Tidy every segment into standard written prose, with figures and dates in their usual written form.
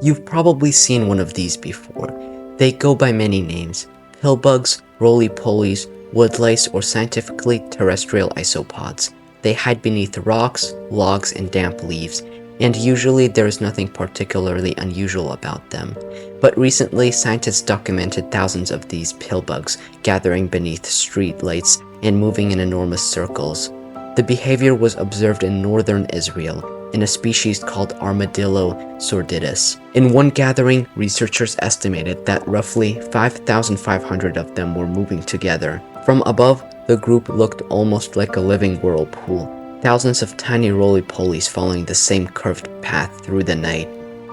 You've probably seen one of these before. They go by many names: pillbugs, roly-polies, woodlice, or scientifically terrestrial isopods. They hide beneath rocks, logs, and damp leaves, and usually there is nothing particularly unusual about them. But recently, scientists documented thousands of these pillbugs gathering beneath streetlights and moving in enormous circles. The behavior was observed in northern Israel, in a species called Armadillo sordidus. In one gathering, researchers estimated that roughly 5,500 of them were moving together. From above, the group looked almost like a living whirlpool, thousands of tiny roly-polies following the same curved path through the night.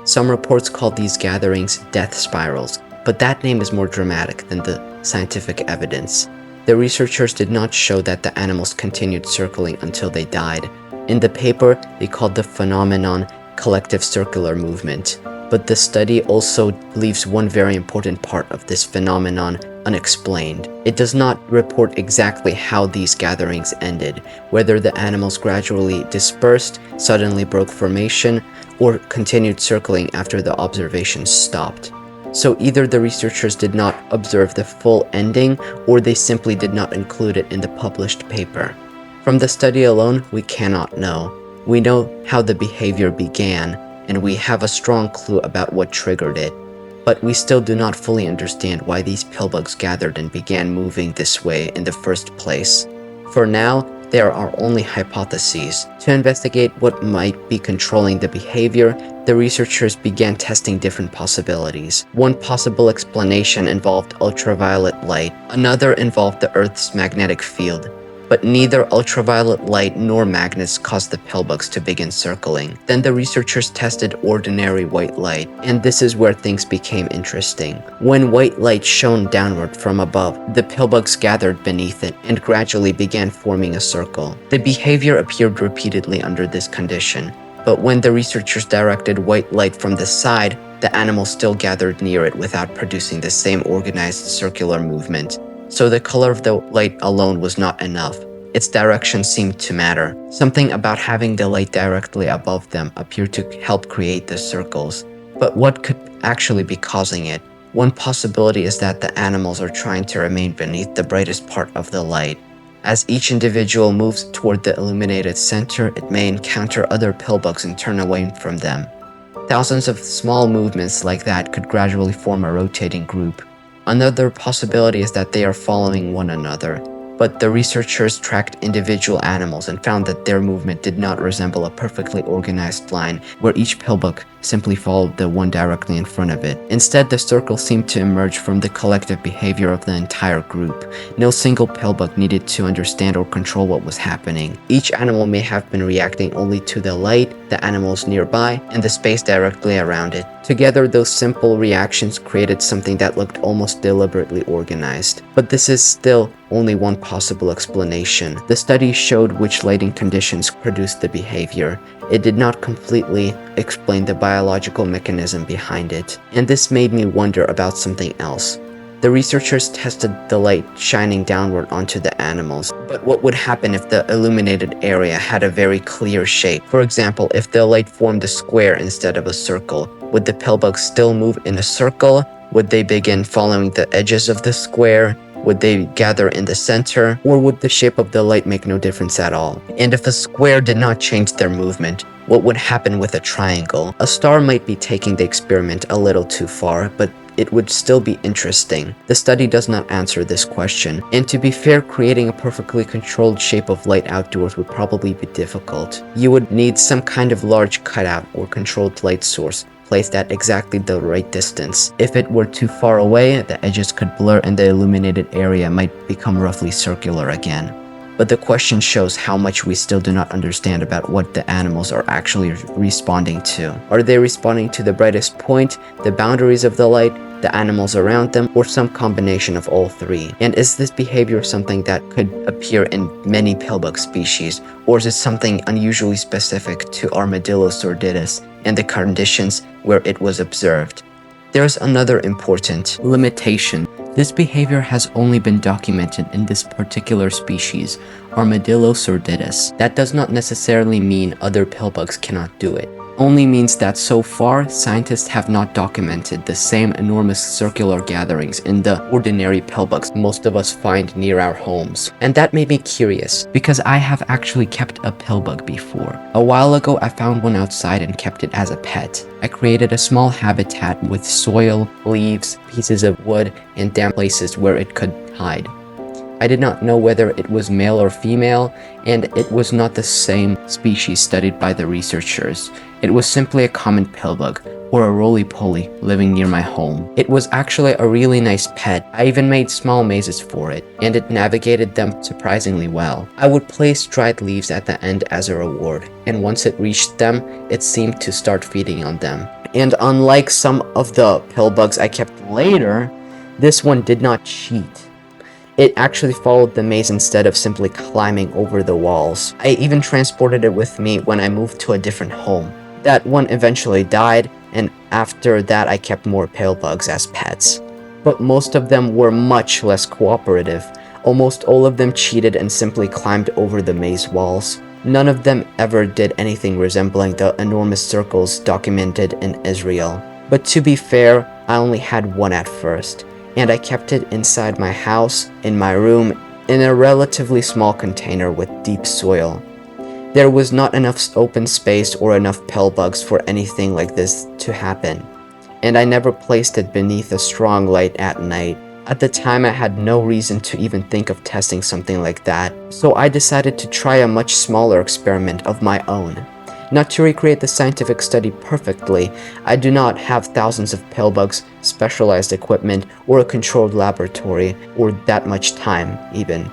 Some reports call these gatherings death spirals, but that name is more dramatic than the scientific evidence. The researchers did not show that the animals continued circling until they died. In the paper, they called the phenomenon collective circular movement, but the study also leaves one very important part of this phenomenon unexplained. It does not report exactly how these gatherings ended, whether the animals gradually dispersed, suddenly broke formation, or continued circling after the observations stopped. So either the researchers did not observe the full ending, or they simply did not include it in the published paper. From the study alone, we cannot know. We know how the behavior began, and we have a strong clue about what triggered it. But we still do not fully understand why these pillbugs gathered and began moving this way in the first place. For now, there are only hypotheses. To investigate what might be controlling the behavior, the researchers began testing different possibilities. One possible explanation involved ultraviolet light. Another involved the Earth's magnetic field. But neither ultraviolet light nor magnets caused the pillbugs to begin circling. Then the researchers tested ordinary white light, and this is where things became interesting. When white light shone downward from above, the pillbugs gathered beneath it and gradually began forming a circle. The behavior appeared repeatedly under this condition, but when the researchers directed white light from the side, the animals still gathered near it without producing the same organized circular movement. So the color of the light alone was not enough. Its direction seemed to matter. Something about having the light directly above them appeared to help create the circles. But what could actually be causing it? One possibility is that the animals are trying to remain beneath the brightest part of the light. As each individual moves toward the illuminated center, it may encounter other pillbugs and turn away from them. Thousands of small movements like that could gradually form a rotating group. Another possibility is that they are following one another, but the researchers tracked individual animals and found that their movement did not resemble a perfectly organized line where each pillbug simply followed the one directly in front of it. Instead, the circle seemed to emerge from the collective behavior of the entire group. No single pillbug needed to understand or control what was happening. Each animal may have been reacting only to the light, the animals nearby, and the space directly around it. Together, those simple reactions created something that looked almost deliberately organized. But this is still only one possible explanation. The study showed which lighting conditions produced the behavior. It did not completely explain the biological mechanism behind it, and this made me wonder about something else. The researchers tested the light shining downward onto the animals, but what would happen if the illuminated area had a very clear shape? For example, if the light formed a square instead of a circle, would the pillbugs still move in a circle? Would they begin following the edges of the square? Would they gather in the center? Or would the shape of the light make no difference at all? And if a square did not change their movement, what would happen with a triangle? A star might be taking the experiment a little too far, but it would still be interesting. The study does not answer this question, and to be fair, creating a perfectly controlled shape of light outdoors would probably be difficult. You would need some kind of large cutout or controlled light source placed at exactly the right distance. If it were too far away, the edges could blur and the illuminated area might become roughly circular again. But the question shows how much we still do not understand about what the animals are actually responding to. Are they responding to the brightest point, the boundaries of the light, the animals around them, or some combination of all three? And is this behavior something that could appear in many pillbug species, or is it something unusually specific to Armadillo sordidus and the conditions where it was observed? There's another important limitation. This behavior has only been documented in this particular species, Armadillo sordidus. That does not necessarily mean other pillbugs cannot do it. only means that so far, scientists have not documented the same enormous circular gatherings in the ordinary pillbugs most of us find near our homes. And that made me curious, because I have actually kept a pillbug before. A while ago, I found one outside and kept it as a pet. I created a small habitat with soil, leaves, pieces of wood, and damp places where it could hide. I did not know whether it was male or female, and it was not the same species studied by the researchers. It was simply a common pillbug, or a roly-poly, living near my home. It was actually a really nice pet. I even made small mazes for it, and it navigated them surprisingly well. I would place dried leaves at the end as a reward, and once it reached them, it seemed to start feeding on them. And unlike some of the pillbugs I kept later, this one did not cheat. It actually followed the maze instead of simply climbing over the walls. I even transported it with me when I moved to a different home. That one eventually died, and after that I kept more pillbugs as pets. But most of them were much less cooperative. Almost all of them cheated and simply climbed over the maze walls. None of them ever did anything resembling the enormous circles documented in Israel. But to be fair, I only had one at first, and I kept it inside my house, in my room, in a relatively small container with deep soil. There was not enough open space or enough pillbugs for anything like this to happen, and I never placed it beneath a strong light at night. At the time, I had no reason to even think of testing something like that, so I decided to try a much smaller experiment of my own. Not to recreate the scientific study perfectly, I do not have thousands of pillbugs, specialized equipment, or a controlled laboratory, or that much time, even.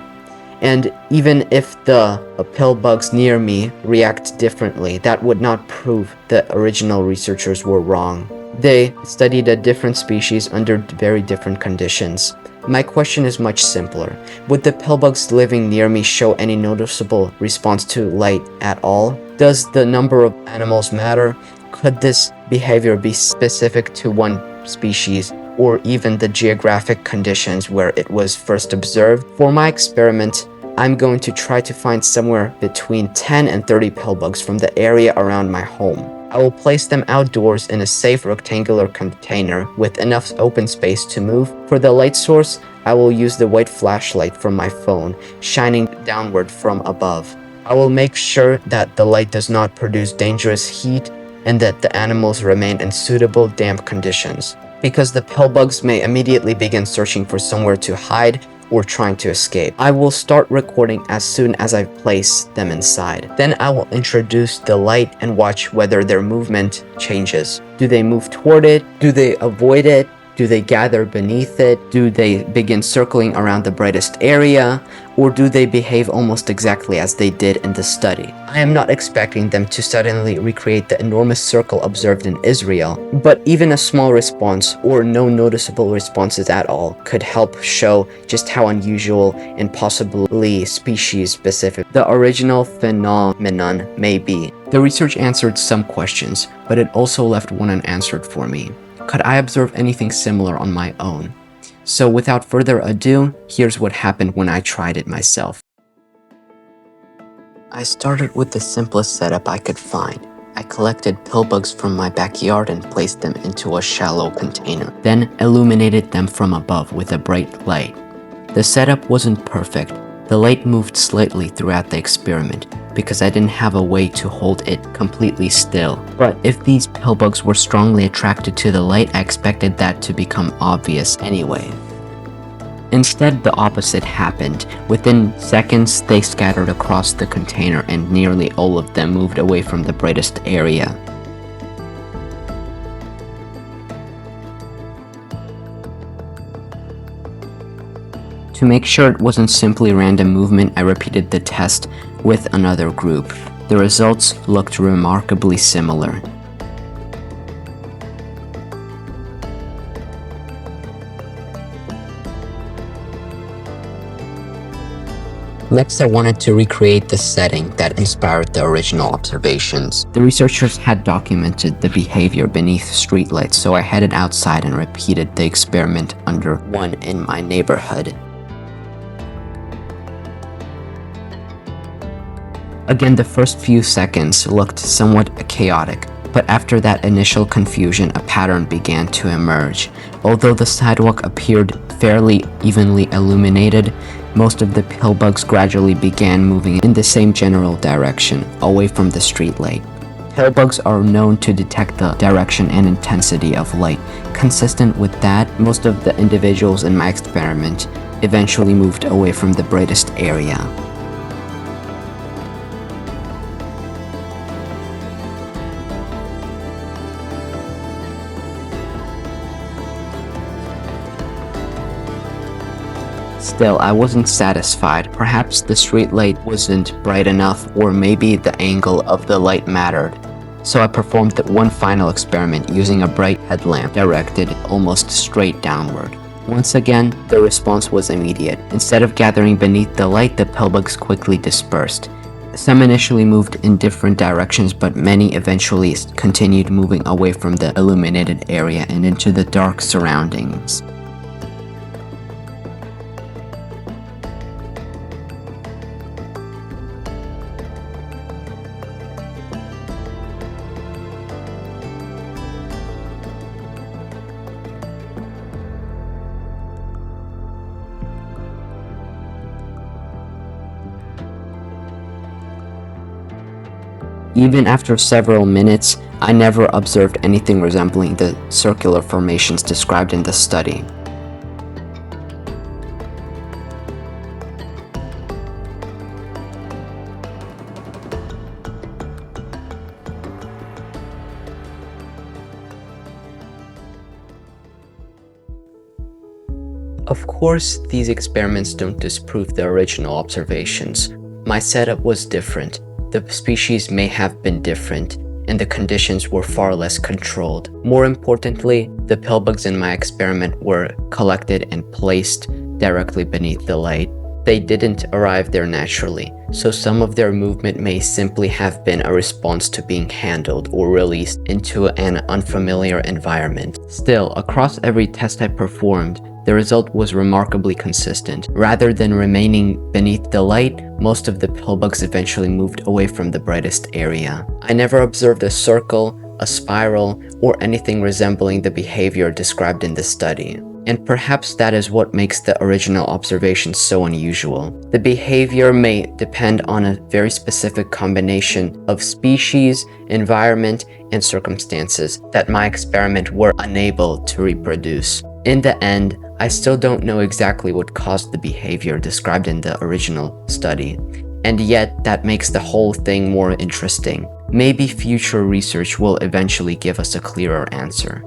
And even if the pillbugs near me react differently, that would not prove the original researchers were wrong. They studied a different species under very different conditions. My question is much simpler. Would the pillbugs living near me show any noticeable response to light at all? Does the number of animals matter? Could this behavior be specific to one species, or even the geographic conditions where it was first observed? For my experiment, I'm going to try to find somewhere between 10 and 30 pillbugs from the area around my home. I will place them outdoors in a safe rectangular container with enough open space to move. For the light source, I will use the white flashlight from my phone, shining downward from above. I will make sure that the light does not produce dangerous heat and that the animals remain in suitable damp conditions, because the pillbugs may immediately begin searching for somewhere to hide or trying to escape. I will start recording as soon as I place them inside. Then I will introduce the light and watch whether their movement changes. Do they move toward it? Do they avoid it? Do they gather beneath it? Do they begin circling around the brightest area? Or do they behave almost exactly as they did in the study? I am not expecting them to suddenly recreate the enormous circle observed in Israel, but even a small response or no noticeable responses at all could help show just how unusual and possibly species-specific the original phenomenon may be. The research answered some questions, but it also left one unanswered for me. Could I observe anything similar on my own? So without further ado, here's what happened when I tried it myself. I started with the simplest setup I could find. I collected pillbugs from my backyard and placed them into a shallow container, then illuminated them from above with a bright light. The setup wasn't perfect. The light moved slightly throughout the experiment because I didn't have a way to hold it completely still. But if these pillbugs were strongly attracted to the light, I expected that to become obvious anyway. Instead, the opposite happened. Within seconds, they scattered across the container and nearly all of them moved away from the brightest area. To make sure it wasn't simply random movement, I repeated the test with another group. The results looked remarkably similar. Next, I wanted to recreate the setting that inspired the original observations. The researchers had documented the behavior beneath streetlights, so I headed outside and repeated the experiment under one in my neighborhood. Again, the first few seconds looked somewhat chaotic, But after that initial confusion, a pattern began to emerge. Although the sidewalk appeared fairly evenly illuminated, most of the pillbugs gradually began moving in the same general direction, away from the streetlight. Pillbugs are known to detect the direction and intensity of light. Consistent with that, most of the individuals in my experiment eventually moved away from the brightest area. Still, I wasn't satisfied. Perhaps the streetlight wasn't bright enough, or maybe the angle of the light mattered. So I performed one final experiment using a bright headlamp directed almost straight downward. Once again, the response was immediate. Instead of gathering beneath the light, the pillbugs quickly dispersed. Some initially moved in different directions, but many eventually continued moving away from the illuminated area and into the dark surroundings. Even after several minutes, I never observed anything resembling the circular formations described in the study. Of course, these experiments don't disprove the original observations. My setup was different. The species may have been different, and the conditions were far less controlled. More importantly, the pillbugs in my experiment were collected and placed directly beneath the light. They didn't arrive there naturally, so some of their movement may simply have been a response to being handled or released into an unfamiliar environment. Still, across every test I performed, the result was remarkably consistent. Rather than remaining beneath the light, most of the pillbugs eventually moved away from the brightest area. I never observed a circle, a spiral, or anything resembling the behavior described in the study. And perhaps that is what makes the original observation so unusual. The behavior may depend on a very specific combination of species, environment, and circumstances that my experiment were unable to reproduce. In the end, I still don't know exactly what caused the behavior described in the original study, and yet that makes the whole thing more interesting. Maybe future research will eventually give us a clearer answer.